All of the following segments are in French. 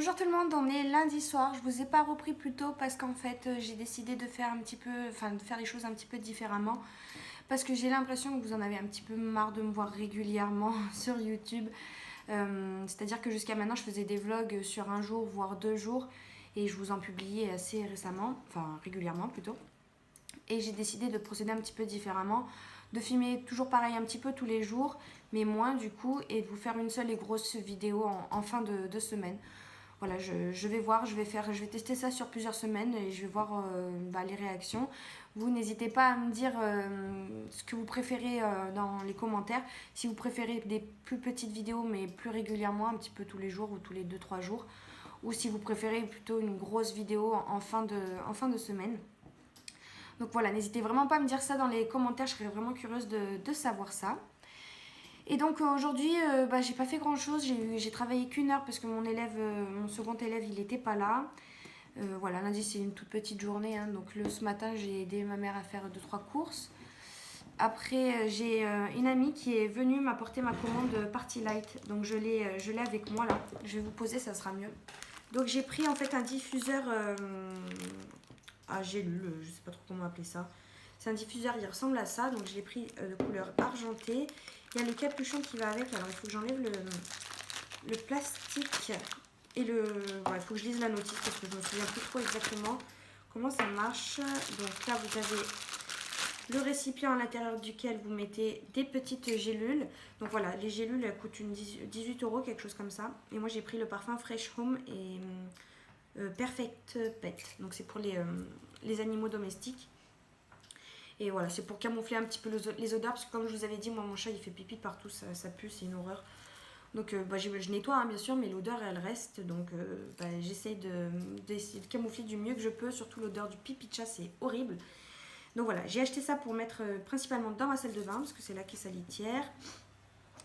Bonjour tout le monde, on est lundi soir. Je vous ai pas repris plus tôt parce qu'en fait j'ai décidé de faire un petit peu, de faire les choses un petit peu différemment parce que j'ai l'impression que vous en avez un petit peu marre de me voir régulièrement sur YouTube. C'est-à-dire que jusqu'à maintenant je faisais des vlogs sur un jour voire 2 jours et je vous en publiais assez récemment, enfin régulièrement plutôt. Et j'ai décidé de procéder un petit peu différemment, de filmer toujours pareil un petit peu tous les jours, mais moins du coup, et de vous faire une seule et grosse vidéo en fin de semaine. Voilà, je vais voir, je vais tester ça sur plusieurs semaines et je vais voir les réactions. Vous n'hésitez pas à me dire ce que vous préférez dans les commentaires. Si vous préférez des plus petites vidéos mais plus régulièrement, un petit peu tous les jours ou tous les 2 3 jours. Ou si vous préférez plutôt une grosse vidéo en fin de semaine. Donc voilà, n'hésitez vraiment pas à me dire ça dans les commentaires, je serais vraiment curieuse de savoir ça. Et donc aujourd'hui, j'ai pas fait grand chose, j'ai travaillé qu'une heure parce que mon second élève, il était pas là. Voilà, lundi c'est une toute petite journée, hein, donc ce matin j'ai aidé ma mère à faire 2 3 courses. Après j'ai une amie qui est venue m'apporter ma commande Party Light, donc je l'ai avec moi là. Je vais vous poser, ça sera mieux. Donc j'ai pris en fait un diffuseur à gélule, je sais pas trop comment appeler ça. C'est un diffuseur, il ressemble à ça, donc je l'ai pris de couleur argentée. Il y a le capuchon qui va avec, alors il faut que j'enlève le plastique et il faut que je lise la notice parce que je me souviens plus trop exactement comment ça marche. Donc là vous avez le récipient à l'intérieur duquel vous mettez des petites gélules. Donc voilà, les gélules elles coûtent 18 euros, quelque chose comme ça. Et moi j'ai pris le parfum Fresh Home et Perfect Pet. Donc c'est pour les animaux domestiques. Et voilà, c'est pour camoufler un petit peu les odeurs, parce que comme je vous avais dit, moi mon chat il fait pipi partout, ça pue, c'est une horreur. Donc je nettoie hein, bien sûr, mais l'odeur elle reste, donc j'essaye d'essayer de camoufler du mieux que je peux, surtout l'odeur du pipi de chat, c'est horrible. Donc voilà, j'ai acheté ça pour mettre principalement dans ma salle de bain, parce que c'est là qu'est sa litière.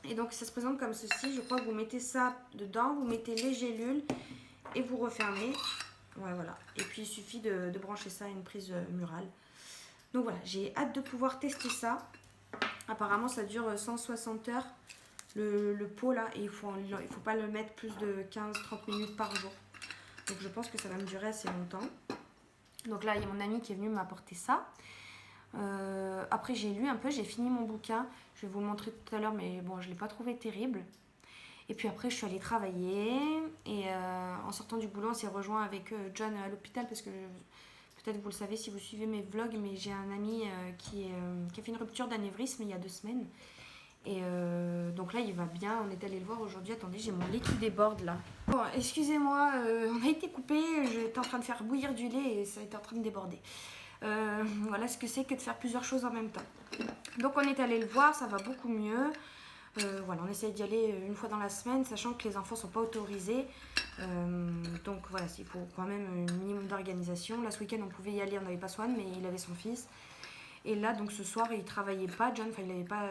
Et donc ça se présente comme ceci, je crois que vous mettez ça dedans, vous mettez les gélules et vous refermez. Ouais, voilà, et puis il suffit de brancher ça à une prise murale. Donc voilà, j'ai hâte de pouvoir tester ça. Apparemment, ça dure 160 heures, le pot là, et il faut pas le mettre plus de 15-30 minutes par jour. Donc je pense que ça va me durer assez longtemps. Donc là, il y a mon ami qui est venu m'apporter ça. Après, j'ai lu un peu, j'ai fini mon bouquin. Je vais vous le montrer tout à l'heure, mais bon, je ne l'ai pas trouvé terrible. Et puis après, je suis allée travailler. Et en sortant du boulot, on s'est rejoint avec John à l'hôpital parce que peut-être vous le savez si vous suivez mes vlogs, mais j'ai un ami qui a fait une rupture d'anévrisme il y a 2 semaines. Et donc là, il va bien. On est allé le voir aujourd'hui. Attendez, j'ai mon lait qui déborde là. Bon, excusez-moi, on a été coupé. J'étais en train de faire bouillir du lait et ça était en train de déborder. Voilà ce que c'est que de faire plusieurs choses en même temps. Donc on est allé le voir, ça va beaucoup mieux. Voilà, on essaye d'y aller une fois dans la semaine, sachant que les enfants ne sont pas autorisés. Donc voilà, il faut quand même un minimum d'organisation. Là, ce week-end, on pouvait y aller, on n'avait pas Swan, mais il avait son fils. Et là, donc ce soir, il travaillait pas, John, il n'avait pas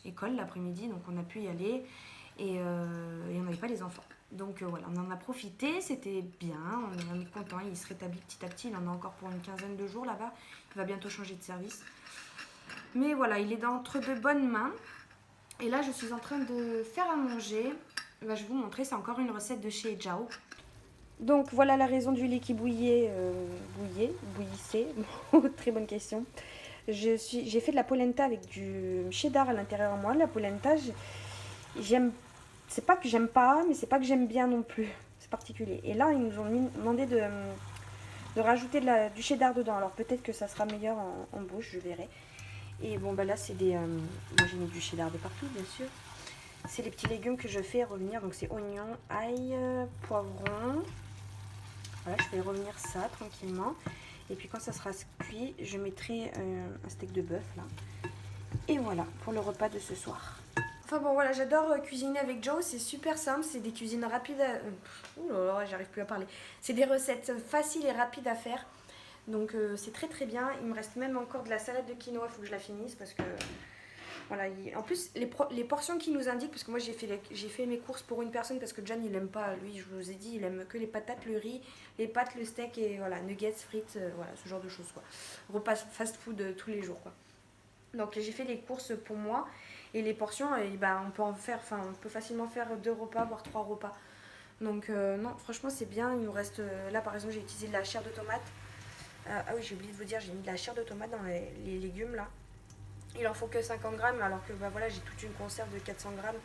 école l'après-midi, donc on a pu y aller. Et on n'avait pas les enfants. Donc voilà, on en a profité, c'était bien, on est content, il se rétablit petit à petit, il en a encore pour une quinzaine de jours là-bas, il va bientôt changer de service. Mais voilà, il est entre de bonnes mains. Et là, je suis en train de faire à manger. Je vais vous montrer, c'est encore une recette de chez Jao. Donc voilà la raison du lait qui bouillissait. Très bonne question. J'ai fait de la polenta avec du cheddar à l'intérieur. Moi, la polenta, j'aime. C'est pas que j'aime pas, mais c'est pas que j'aime bien non plus. C'est particulier. Et là, ils nous ont demandé de rajouter du cheddar dedans. Alors peut-être que ça sera meilleur en bouche, je verrai. Et bon, là, c'est des. Moi, j'ai mis du cheddar de partout, bien sûr. C'est les petits légumes que je fais revenir. Donc, c'est oignons, ail, poivron. Voilà, je fais revenir ça tranquillement. Et puis, quand ça sera cuit, je mettrai un steak de bœuf, là. Et voilà, pour le repas de ce soir. Enfin bon, voilà, j'adore cuisiner avec Joe. C'est super simple. C'est des cuisines rapides à... Ouh là là, j'arrive plus à parler. C'est des recettes faciles et rapides à faire. Donc c'est très très bien. Il me reste même encore de la salade de quinoa, il faut que je la finisse parce que voilà. En plus les portions qu'il nous indiquent, parce que moi j'ai fait mes courses pour une personne parce que John il aime pas, lui je vous ai dit, il aime que les patates, le riz, les pâtes, le steak et voilà, nuggets, frites, voilà, ce genre de choses quoi. Repas fast food tous les jours quoi. Donc j'ai fait les courses pour moi et les portions, on peut en faire, on peut facilement faire 2 repas voire 3 repas. Donc non, franchement c'est bien. Il nous reste, là par exemple j'ai utilisé de la chair de tomate. Ah oui, j'ai oublié de vous dire, j'ai mis de la chair de tomate dans les légumes là. Il en faut que 50 grammes alors que bah, voilà, j'ai toute une conserve de 400 grammes.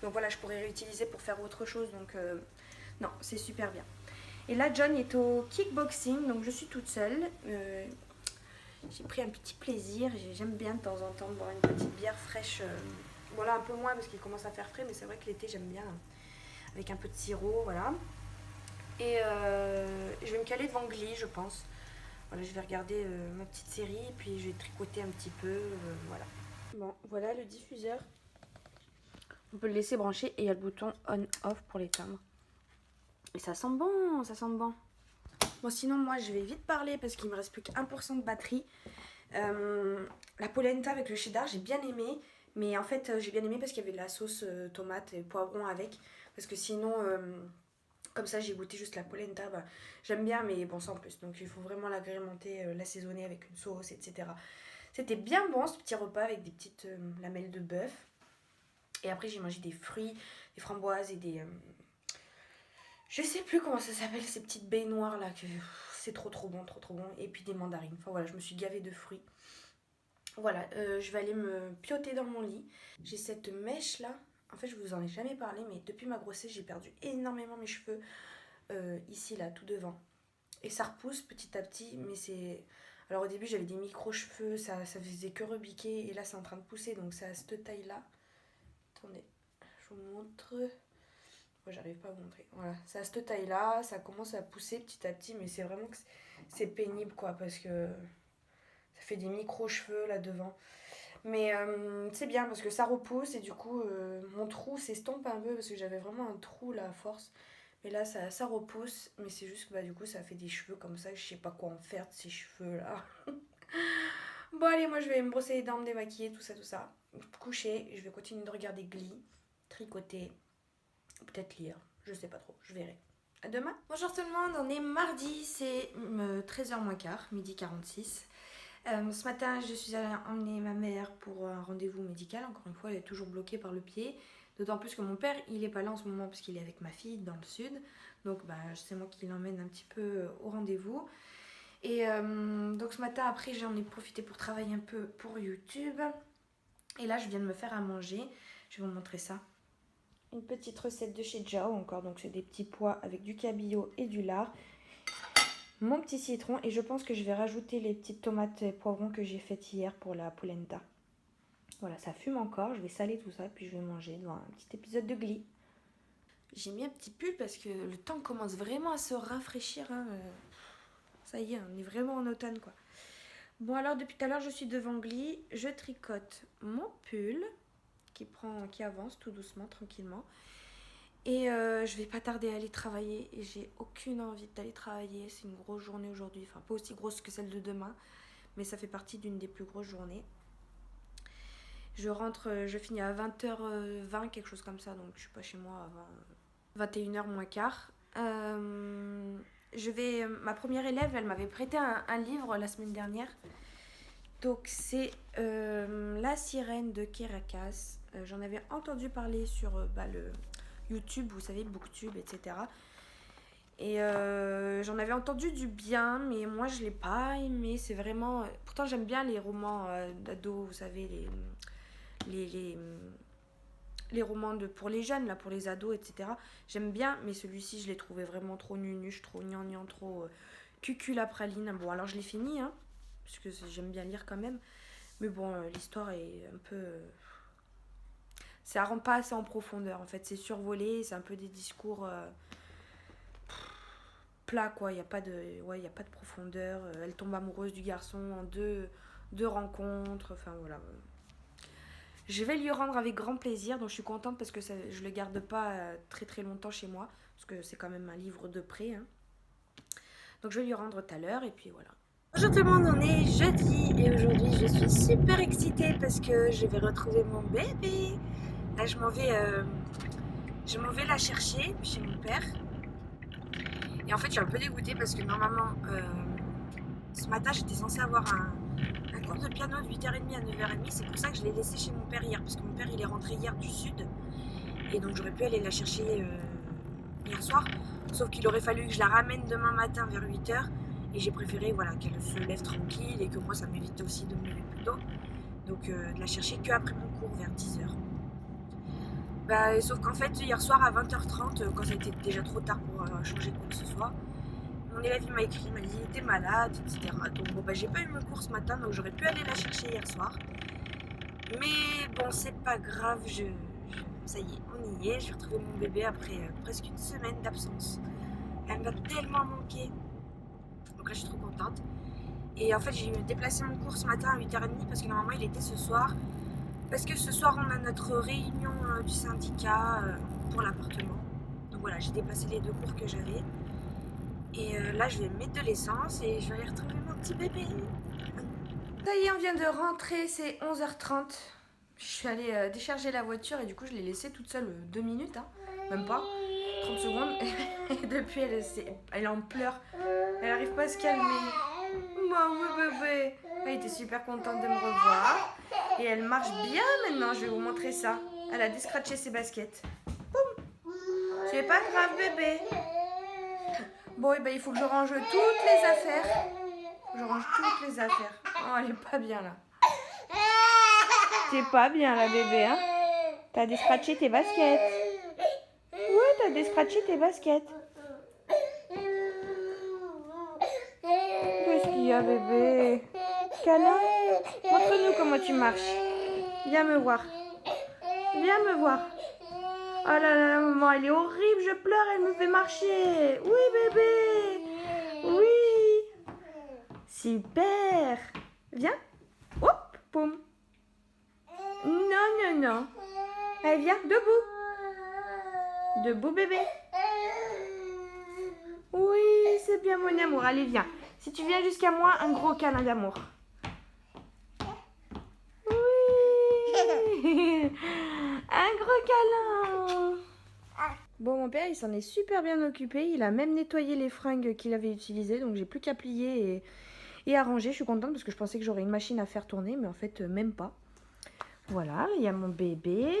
Donc voilà, je pourrais réutiliser pour faire autre chose. Donc non, c'est super bien. Et là, John est au kickboxing, donc je suis toute seule. J'ai pris un petit plaisir. J'aime bien de temps en temps boire une petite bière fraîche. Voilà, un peu moins parce qu'il commence à faire frais, mais c'est vrai que l'été, j'aime bien avec un peu de sirop, voilà. Et je vais me caler devant Glee, je pense. Voilà, je vais regarder ma petite série, puis je vais tricoter un petit peu, voilà. Bon, voilà le diffuseur. On peut le laisser brancher et il y a le bouton on-off pour l'éteindre. Et ça sent bon, ça sent bon. Bon, sinon, moi, je vais vite parler parce qu'il me reste plus qu'1% de batterie. La polenta avec le cheddar, j'ai bien aimé. Mais en fait, j'ai bien aimé parce qu'il y avait de la sauce tomate et poivron avec. Parce que sinon, comme ça, j'ai goûté juste la polenta. Bah, j'aime bien, mais bon, sans plus. Donc, il faut vraiment l'agrémenter, l'assaisonner avec une sauce, etc. C'était bien bon, ce petit repas avec des petites lamelles de bœuf. Et après, j'ai mangé des fruits, des framboises et des... je sais plus comment ça s'appelle, ces petites baies noires là. C'est trop bon, trop bon. Et puis des mandarines. Enfin voilà, je me suis gavée de fruits. Voilà, je vais aller me pioter dans mon lit. J'ai cette mèche là. En fait, je vous en ai jamais parlé, mais depuis ma grossesse, j'ai perdu énormément mes cheveux. Ici là, tout devant. Et ça repousse petit à petit, mais c'est... Alors au début, j'avais des micro-cheveux, ça faisait que rebiquer. Et là, c'est en train de pousser, donc c'est à cette taille là. Attendez, je vous montre. Ouais, j'arrive pas à vous montrer. Voilà, c'est à cette taille là, ça commence à pousser petit à petit, mais c'est vraiment que c'est pénible quoi, parce que ça fait des micro-cheveux là devant. Mais c'est bien parce que ça repousse et du coup mon trou s'estompe un peu parce que j'avais vraiment un trou là à force. Mais là ça repousse, mais c'est juste que bah, du coup ça fait des cheveux comme ça, je sais pas quoi en faire de ces cheveux là. Bon allez, moi je vais me brosser les dents, me démaquiller, tout ça. Coucher, je vais continuer de regarder Glee, tricoter, peut-être lire, je sais pas trop, je verrai. À demain. Bonjour tout le monde, on est mardi, c'est 13h moins quart, midi 46. Ce matin, je suis allée emmener ma mère pour un rendez-vous médical. Encore une fois, elle est toujours bloquée par le pied. D'autant plus que mon père, il n'est pas là en ce moment parce qu'il est avec ma fille dans le sud. Donc, bah, c'est moi qui l'emmène un petit peu au rendez-vous. Et donc, ce matin, après, j'en ai profité pour travailler un peu pour YouTube. Et là, je viens de me faire à manger. Je vais vous montrer ça. Une petite recette de chez Jao encore. Donc, c'est des petits pois avec du cabillaud et du lard. Mon petit citron et je pense que je vais rajouter les petites tomates et poivrons que j'ai faites hier pour la polenta. Voilà, ça fume encore, je vais saler tout ça puis je vais manger devant un petit épisode de Glee. J'ai mis un petit pull parce que le temps commence vraiment à se rafraîchir. Hein. Ça y est, on est vraiment en automne quoi. Bon alors depuis tout à l'heure je suis devant Glee, je tricote mon pull qui avance tout doucement, tranquillement. Et je vais pas tarder à aller travailler et j'ai aucune envie d'aller travailler. C'est une grosse journée aujourd'hui, enfin pas aussi grosse que celle de demain, mais ça fait partie d'une des plus grosses journées. Je rentre, je finis à 20h20, quelque chose comme ça, donc je suis pas chez moi avant 21h moins quart. Ma première élève, elle m'avait prêté un livre la semaine dernière. Donc c'est La Sirène de Caracas. J'en avais entendu parler sur le YouTube, vous savez, Booktube, etc. Et j'en avais entendu du bien, mais moi je l'ai pas aimé. C'est vraiment... Pourtant j'aime bien les romans d'ados, vous savez, les romans pour les jeunes, là, pour les ados, etc. J'aime bien, mais celui-ci je l'ai trouvé vraiment trop nunuche, trop gnangnan, trop cuculapraline. Bon alors je l'ai fini, hein, parce que j'aime bien lire quand même. Mais bon, l'histoire est un peu... ça rentre pas assez en profondeur en fait, c'est survolé, c'est un peu des discours plats quoi, il n'y a pas de profondeur. Elle tombe amoureuse du garçon en deux rencontres, enfin voilà. Je vais lui rendre avec grand plaisir, donc je suis contente parce que je le garde pas très très longtemps chez moi, parce que c'est quand même un livre de prêt. Hein. Donc je vais lui rendre tout à l'heure et puis voilà. Bonjour tout le monde, on est jeudi et aujourd'hui je suis super excitée parce que je vais retrouver mon bébé. Là, je m'en vais la chercher chez mon père. Et en fait, je suis un peu dégoûtée parce que normalement, ce matin, j'étais censée avoir un cours de piano de 8h30 à 9h30. C'est pour ça que je l'ai laissé chez mon père hier. Parce que mon père, il est rentré hier du sud. Et donc, j'aurais pu aller la chercher hier soir. Sauf qu'il aurait fallu que je la ramène demain matin vers 8 h. Et j'ai préféré voilà, qu'elle se lève tranquille et que moi ça m'évite aussi de me lever plus tôt. Donc de la chercher qu'après mon cours vers 10 h. Bah, sauf qu'en fait hier soir à 20 h 30, quand ça était déjà trop tard pour changer quoi que ce soit, mon élève il m'a écrit, il m'a dit il était malade, etc. Donc bon bah j'ai pas eu mon cours ce matin, donc j'aurais pu aller la chercher hier soir. Mais bon c'est pas grave, ça y est, on y est, j'ai retrouvé mon bébé après presque une semaine d'absence. Elle m'a tellement manqué. Donc là je suis trop contente. Et en fait j'ai déplacé mon cours ce matin à 8 h 30 parce que normalement il était ce soir. Parce que ce soir on a notre réunion du syndicat pour l'appartement. Donc voilà, j'ai déplacé les 2 cours que j'avais. Et là je vais mettre de l'essence et je vais aller retrouver mon petit bébé. Ça y est, on vient de rentrer, c'est 11 h 30. Je suis allée décharger la voiture et du coup je l'ai laissée toute seule 2 minutes, hein, même pas, 30 secondes. Et depuis elle est en pleurs, elle arrive pas à se calmer. Mon bébé, elle était super contente de me revoir. Et elle marche bien maintenant, je vais vous montrer ça. Elle a descratché ses baskets. Boum. C'est pas grave bébé. Bon, et ben il faut que je range toutes les affaires. Je range toutes les affaires. Oh, elle est pas bien là. T'es pas bien là bébé, hein? T'as descratché tes baskets. Ouais, t'as descratché tes baskets. Qu'est-ce qu'il y a bébé? Câlin? Montre-nous comment tu marches. Viens me voir. Viens me voir. Oh là là, maman, elle est horrible, je pleure, elle me fait marcher. Oui bébé. Oui. Super. Viens. Hop, poum. Non, non, non. Allez, viens, debout. Debout bébé. Oui, c'est bien mon amour. Allez, viens. Si tu viens jusqu'à moi, un gros câlin d'amour. Oui. Un gros câlin. Bon, mon père, il s'en est super bien occupé. Il a même nettoyé les fringues qu'il avait utilisées. Donc, j'ai plus qu'à plier et à ranger. Je suis contente parce que je pensais que j'aurais une machine à faire tourner. Mais en fait, même pas. Voilà, il y a mon bébé.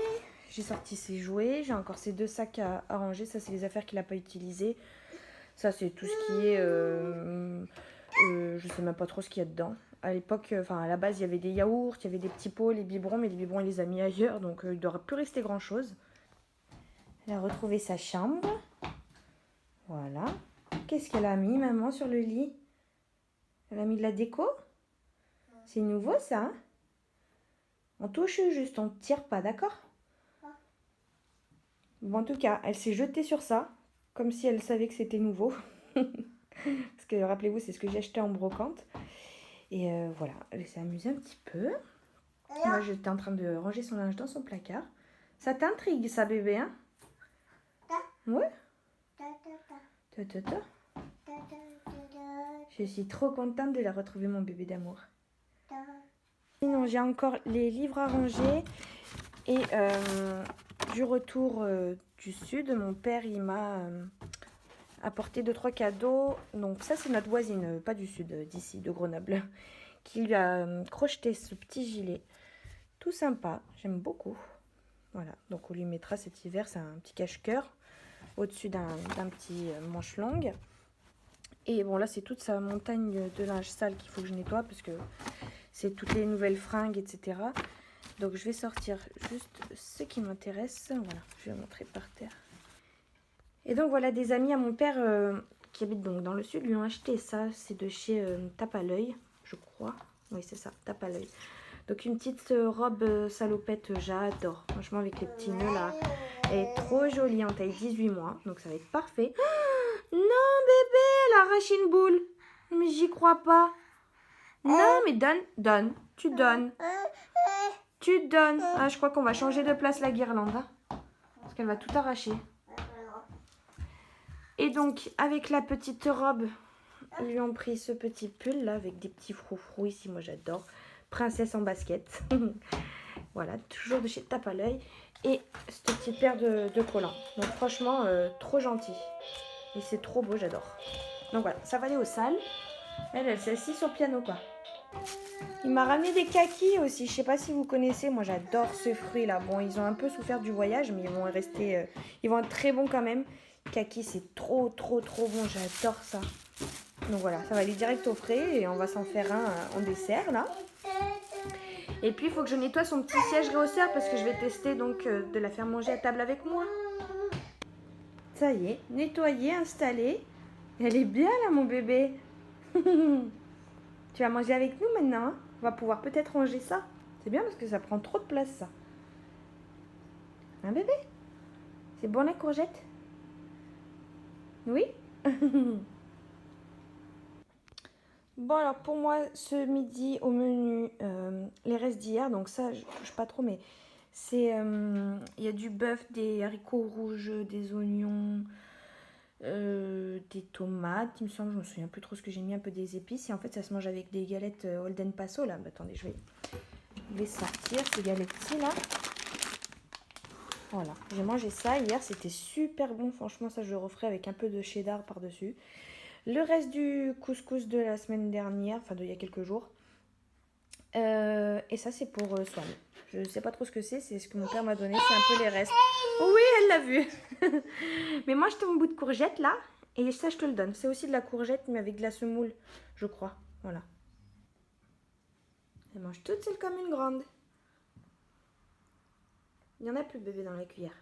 J'ai sorti ses jouets. J'ai encore ces 2 sacs à ranger. Ça, c'est les affaires qu'il n'a pas utilisées. Ça, c'est tout ce qui est... je sais même pas trop ce qu'il y a dedans. À l'époque, à la base, il y avait des yaourts, il y avait des petits pots, les biberons. Mais les biberons, il les a mis ailleurs. Donc, il ne devrait plus rester grand-chose. Elle a retrouvé sa chambre. Voilà. Qu'est-ce qu'elle a mis, maman, sur le lit? Elle a mis de la déco? C'est nouveau, ça, hein? On touche juste, on ne tire pas, d'accord? Bon, en tout cas, elle s'est jetée sur ça, comme si elle savait que c'était nouveau. Parce que, rappelez-vous, c'est ce que j'ai acheté en brocante. Et voilà, elle s'est amusée un petit peu. Moi, j'étais en train de ranger son linge dans son placard. Ça t'intrigue, ça, bébé, hein? Ouais. Je suis trop contente de la retrouver, mon bébé d'amour. Sinon, j'ai encore les livres à ranger. Et du retour du sud, mon père, il m'a apporté 2-3 cadeaux. Donc ça, c'est notre voisine, pas du sud, d'ici, de Grenoble, qui lui a crocheté ce petit gilet. Tout sympa, j'aime beaucoup. Voilà, donc on lui mettra cet hiver, c'est un petit cache-cœur au-dessus d'un petit manche longue. Et bon, là, c'est toute sa montagne de linge sale qu'il faut que je nettoie parce que c'est toutes les nouvelles fringues, etc. Donc, je vais sortir juste ce qui m'intéresse. Voilà, je vais montrer par terre. Et donc, voilà, des amis à mon père qui habitent donc dans le sud lui ont acheté ça. C'est de chez Tape à l'œil, je crois. Oui, c'est ça, Tape à l'œil. Donc, une petite robe salopette, j'adore. Franchement, avec les petits nœuds là. Elle est trop jolie en taille 18 mois. Donc, ça va être parfait. Non, bébé, elle a arraché une boule. Mais j'y crois pas. Non, mais donne. Tu donnes. Tu donnes. Ah, je crois qu'on va changer de place la guirlande. Hein, parce qu'elle va tout arracher. Et donc, avec la petite robe, ils lui ont pris ce petit pull là, avec des petits froufrous ici. Moi, j'adore. Princesse en basket. Voilà, toujours de chez Tape à l'œil. Et cette petite paire de collants. Donc, franchement, trop gentil. Et c'est trop beau, j'adore. Donc voilà, ça va aller aux salles. Elle s'est assise sur le piano, quoi. Il m'a ramené des kakis aussi. Je sais pas si vous connaissez. Moi, j'adore ce fruit là. Bon, ils ont un peu souffert du voyage, mais ils vont rester. Ils vont être très bons quand même. Kaki, c'est trop bon, j'adore ça. Donc voilà, ça va aller direct au frais et on va s'en faire un en dessert là. Et puis il faut que je nettoie son petit siège réhausseur parce que je vais tester donc de la faire manger à table avec moi. Ça y est, nettoyée, installée. Elle est bien là mon bébé. Tu vas manger avec nous maintenant, hein? On va pouvoir peut-être ranger ça. C'est bien parce que ça prend trop de place ça. Un bébé? C'est bon la courgette? Oui. Bon alors pour moi ce midi au menu les restes d'hier, donc ça je touche pas trop mais c'est il y a du bœuf, des haricots rouges, des oignons, des tomates il me semble, je me souviens plus trop ce que j'ai mis, un peu des épices et en fait ça se mange avec des galettes Holden Paso là. Bah, attendez je vais sortir ces galettes-ci là. Voilà, j'ai mangé ça hier, c'était super bon, franchement ça je le referai avec un peu de cheddar par dessus. Le reste du couscous de la semaine dernière, enfin d'il y a quelques jours. Et ça c'est pour Swan. Je sais pas trop ce que c'est ce que mon père m'a donné, c'est un peu les restes. Oui, elle l'a vu. Mais moi je te mon bout de courgette là, et ça je te le donne. C'est aussi de la courgette mais avec de la semoule, je crois. Voilà. Elle mange toute seule comme une grande. Il n'y en a plus de bébé dans la cuillère.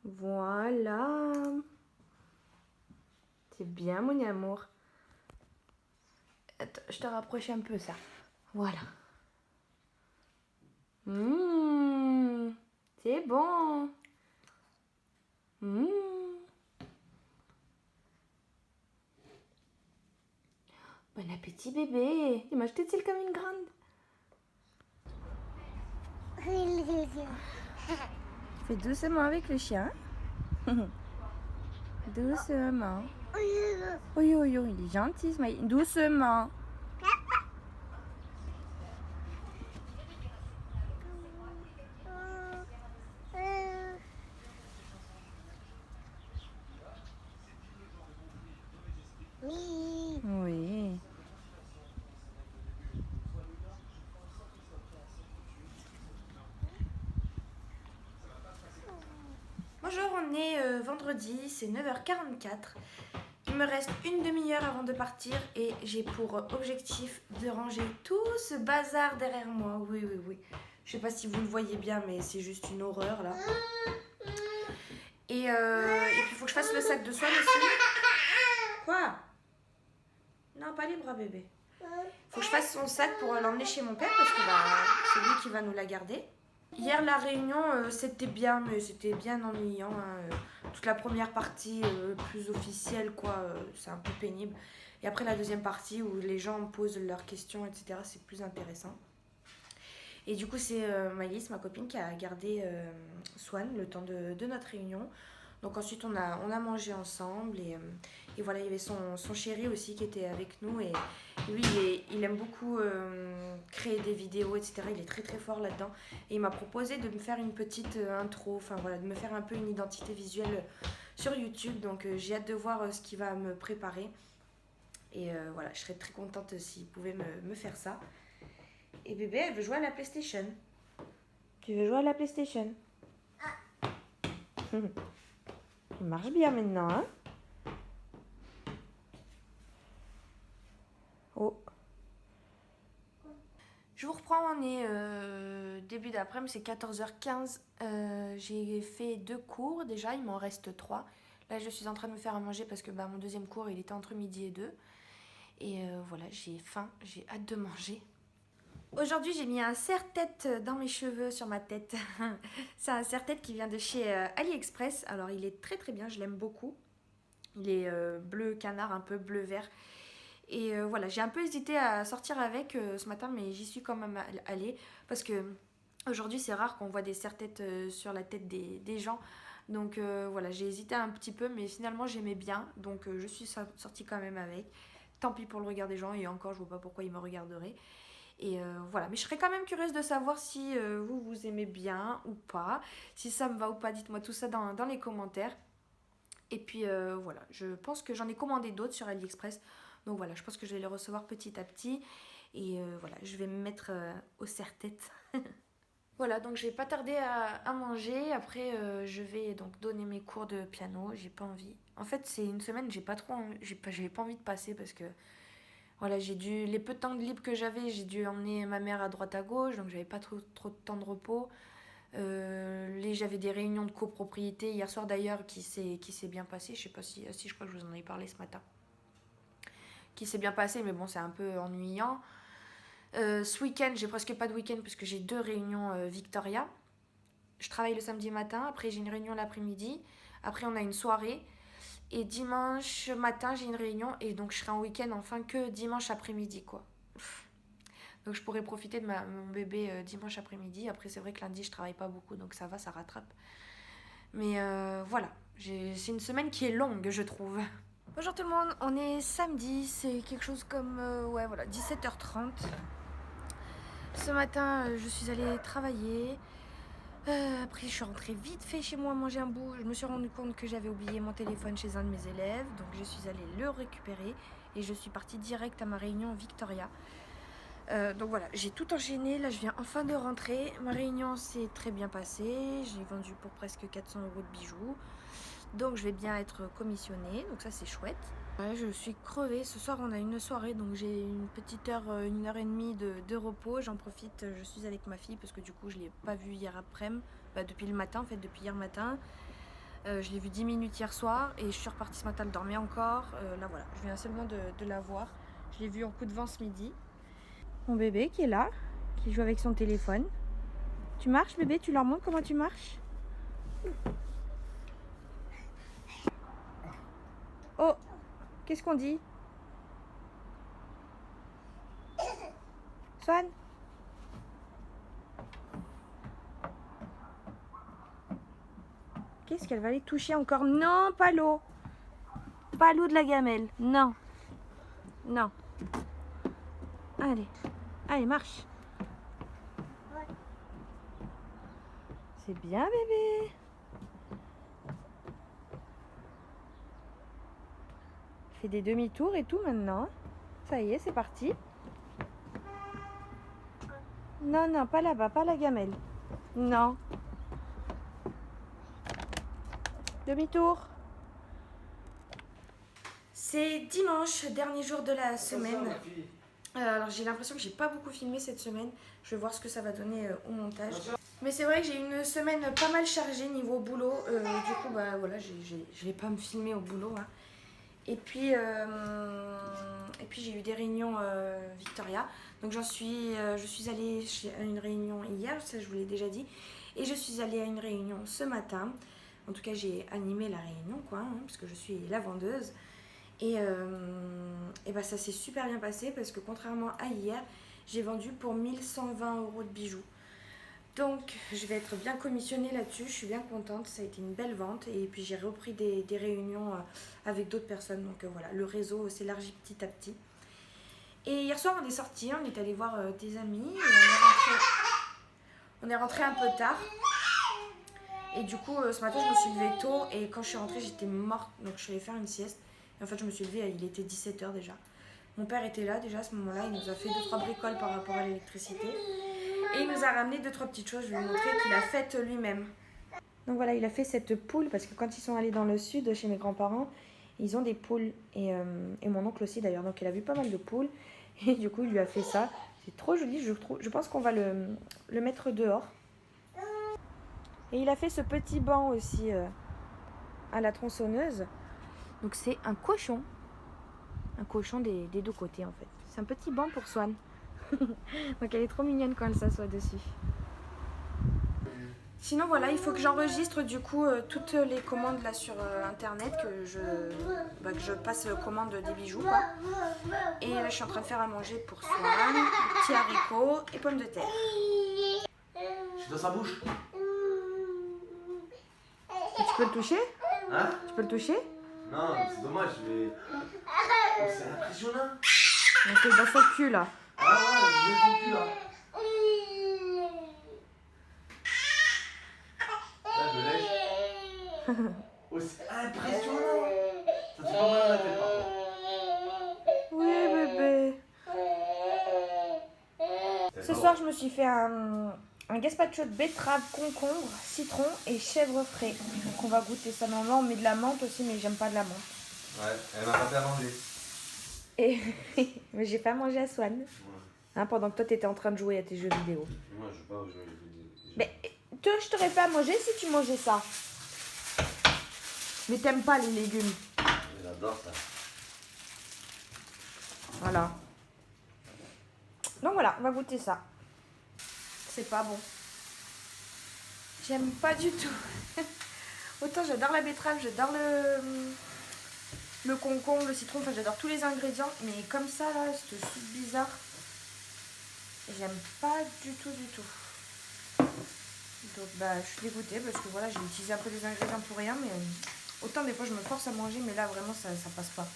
Voilà. C'est bien mon amour. Attends, je te rapproche un peu ça. Voilà. C'est bon. Bon appétit bébé. Il mange toute seule comme une grande. Fais doucement avec le chien. Doucement. Oui, oui, oui, il est gentil, Smiley. Doucement. Oui. Bonjour, on est vendredi, c'est 9h44. Il me reste une demi-heure avant de partir et j'ai pour objectif de ranger tout ce bazar derrière moi. Oui, oui, oui. Je sais pas si vous le voyez bien, mais c'est juste une horreur là. Et puis il faut que je fasse le sac de Swan aussi. Quoi? Non, pas les bras bébé. Faut que je fasse son sac pour l'emmener chez mon père parce que c'est lui qui va nous la garder. Hier la réunion c'était bien mais c'était bien ennuyant. Hein. Toute la première partie plus officielle quoi, c'est un peu pénible. Et après la deuxième partie où les gens posent leurs questions etc. c'est plus intéressant. Et du coup c'est Maïlis, ma copine, qui a gardé Swan le temps de notre réunion. Donc ensuite on a mangé ensemble et voilà, il y avait son chéri aussi qui était avec nous et lui il aime beaucoup créer des vidéos etc. Il est très très fort là-dedans et il m'a proposé de me faire une petite intro, enfin voilà, de me faire un peu une identité visuelle sur YouTube. Donc j'ai hâte de voir ce qu'il va me préparer et voilà, je serais très contente s'il pouvait me faire ça. Et bébé, elle veut jouer à la PlayStation. Tu veux jouer à la PlayStation? Il marche bien maintenant, hein? Oh. Je vous reprends, on est début d'après-midi, c'est 14h15. J'ai fait 2 cours déjà, il m'en reste 3. Là, je suis en train de me faire à manger parce que mon deuxième cours, il était entre midi et 2. Et voilà, j'ai faim, j'ai hâte de manger. Aujourd'hui, j'ai mis un serre-tête dans mes cheveux, sur ma tête. C'est un serre-tête qui vient de chez AliExpress. Alors, il est très très bien, je l'aime beaucoup. Il est bleu canard, un peu bleu-vert. Et voilà, j'ai un peu hésité à sortir avec ce matin, mais j'y suis quand même allée. Parce que aujourd'hui, c'est rare qu'on voit des serre-têtes sur la tête des gens. Donc voilà, j'ai hésité un petit peu, mais finalement, j'aimais bien. Donc je suis sortie quand même avec. Tant pis pour le regard des gens, et encore, je vois pas pourquoi ils me regarderaient. Et voilà, mais je serais quand même curieuse de savoir si vous aimez bien ou pas. Si ça me va ou pas, dites-moi tout ça dans les commentaires. Et puis voilà, je pense que j'en ai commandé d'autres sur AliExpress. Donc voilà, je pense que je vais les recevoir petit à petit. Et voilà, je vais me mettre au serre-tête. Voilà, donc je vais pas tarder à manger. Après, je vais donc donner mes cours de piano. J'ai pas envie. En fait, c'est une semaine, j'ai pas trop, j'avais pas envie de passer parce que voilà, les peu de temps de libre que j'avais, j'ai dû emmener ma mère à droite à gauche, donc j'avais pas trop de temps de repos. J'avais des réunions de copropriété hier soir d'ailleurs qui s'est bien passé. Je sais pas si je crois que je vous en ai parlé ce matin. Qui s'est bien passé, mais bon, c'est un peu ennuyant. Ce week-end, j'ai presque pas de week-end parce que j'ai 2 réunions Victoria. Je travaille le samedi matin, après j'ai une réunion l'après-midi, après on a une soirée. Et dimanche matin, j'ai une réunion et donc je serai en week-end enfin que dimanche après-midi, quoi. Donc je pourrais profiter de mon bébé dimanche après-midi. Après, c'est vrai que lundi, je travaille pas beaucoup, donc ça va, ça rattrape. Mais voilà, c'est une semaine qui est longue, je trouve. Bonjour tout le monde, on est samedi, c'est quelque chose comme ouais, voilà, 17h30. Ce matin, je suis allée travailler. Après, je suis rentrée vite fait chez moi manger un bout. Je me suis rendu compte que j'avais oublié mon téléphone chez un de mes élèves. Donc, je suis allée le récupérer et je suis partie direct à ma réunion Victoria. Donc voilà, j'ai tout enchaîné. Là, je viens enfin de rentrer. Ma réunion s'est très bien passée. J'ai vendu pour presque 400 € de bijoux. Donc, je vais bien être commissionnée. Donc, ça, c'est chouette. Ouais, je suis crevée. Ce soir, on a une soirée. Donc, j'ai une petite heure, 1 heure et demie de repos. J'en profite. Je suis avec ma fille parce que du coup, je ne l'ai pas vue hier après-midi. Depuis le matin, en fait, depuis hier matin. Je l'ai vue 10 minutes hier soir. Et je suis repartie ce matin. Elle dormait encore. Là, voilà. Je viens seulement de la voir. Je l'ai vue en coup de vent ce midi. Mon bébé qui est là, qui joue avec son téléphone. Tu marches, bébé? Tu leur montres comment tu marches? Oh, qu'est-ce qu'on dit? Swan? Qu'est-ce qu'elle va aller toucher encore? Non, pas l'eau. Pas l'eau de la gamelle. Non. Non. Allez. Allez, marche. C'est bien, bébé. Fais des demi-tours et tout maintenant. Ça y est, c'est parti. Non, non, pas là-bas, pas la gamelle. Non. Demi-tour. C'est dimanche, dernier jour de la semaine. Alors j'ai l'impression que j'ai pas beaucoup filmé cette semaine. Je vais voir ce que ça va donner au montage. Mais c'est vrai que j'ai une semaine pas mal chargée niveau boulot. Du coup, bah voilà, je vais pas me filmer au boulot. Hein. Et puis j'ai eu des réunions Victoria. Donc je suis allée à une réunion hier, ça je vous l'ai déjà dit. Et je suis allée à une réunion ce matin. En tout cas, j'ai animé la réunion, quoi, hein, parce que je suis la vendeuse. Et bah, ça s'est super bien passé parce que contrairement à hier, j'ai vendu pour 1120 € de bijoux. Donc je vais être bien commissionnée là-dessus, je suis bien contente, ça a été une belle vente. Et puis j'ai repris des réunions avec d'autres personnes, donc voilà, le réseau s'élargit petit à petit. Et hier soir on est sortis, on est allé voir des amis, et on est rentré un peu tard. Et du coup ce matin je me suis levée tôt et quand je suis rentrée j'étais morte, donc je suis allée faire une sieste. Et en fait je me suis levée, il était 17h déjà. Mon père était là déjà à ce moment-là, il nous a fait 2-3 bricoles par rapport à l'électricité. Et il nous a ramené 2-3 petites choses, je vais vous montrer qu'il a faites lui-même. Donc voilà, il a fait cette poule parce que quand ils sont allés dans le sud chez mes grands-parents, ils ont des poules. Et mon oncle aussi d'ailleurs, donc il a vu pas mal de poules. Et du coup il lui a fait ça. C'est trop joli, je trouve. Je pense qu'on va le mettre dehors. Et il a fait ce petit banc aussi à la tronçonneuse. Donc c'est un cochon. Un cochon des 2 côtés en fait. C'est un petit banc pour Swan. Donc elle est trop mignonne quand elle s'assoit dessus. Sinon voilà, il faut que j'enregistre du coup toutes les commandes là sur internet, que je passe commande des bijoux quoi. Et là je suis en train de faire à manger pour Swan, petits haricots et pommes de terre. Je suis dans sa bouche. Et tu peux le toucher? Hein? Tu peux le toucher? Non, c'est dommage, mais. Oh, c'est impressionnant. C'est dans son cul là. Ah ouais, je vais son cul là. Là, de lèche. Oh, c'est impressionnant. Ça te fait pas mal à la tête par contre. Oui bébé. Ce soir je me suis fait un un gazpacho de betterave, concombre, citron et chèvre frais. Donc on va goûter ça. Normalement on met de la menthe aussi, mais j'aime pas de la menthe. Ouais, elle m'a pas fait à manger. Et mais j'ai pas mangé à Swan. Ouais. Hein, pendant que toi t'étais en train de jouer à tes jeux vidéo. Moi, je joue pas aux jeux vidéo. Mais toi je t'aurais fait à manger si tu mangeais ça. Mais t'aimes pas les légumes. J'adore ça. Voilà. Donc voilà, on va goûter ça. C'est pas bon. J'aime pas du tout. Autant j'adore la betterave, j'adore le concombre, le citron, enfin j'adore tous les ingrédients. Mais comme ça là, cette soupe bizarre, j'aime pas du tout du tout. Donc bah je suis dégoûtée parce que voilà, j'ai utilisé un peu des ingrédients pour rien. Mais autant des fois je me force à manger, mais là vraiment ça passe pas.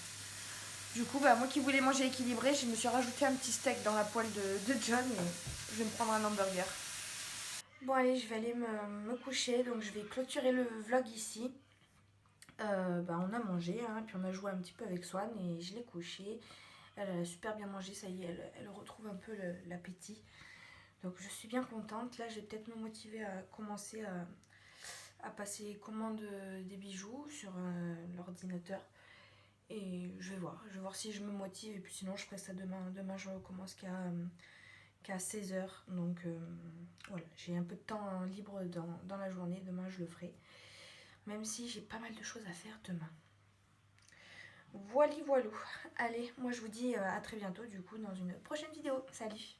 Du coup bah moi qui voulais manger équilibré, je me suis rajouté un petit steak dans la poêle de John et je vais me prendre un hamburger. Bon allez, je vais aller me coucher, donc je vais clôturer le vlog ici. On a mangé, hein, puis on a joué un petit peu avec Swan et je l'ai couchée. Elle a super bien mangé, ça y est, elle retrouve un peu l'appétit. Donc je suis bien contente. Là je vais peut-être me motiver à commencer à passer commande des bijoux sur l'ordinateur. Et je vais voir si je me motive et puis sinon je ferai ça demain. Demain je recommence qu'à 16h. Donc voilà, j'ai un peu de temps libre dans la journée. Demain je le ferai. Même si j'ai pas mal de choses à faire demain. Voilà, voilou. Allez, moi je vous dis à très bientôt du coup dans une prochaine vidéo. Salut!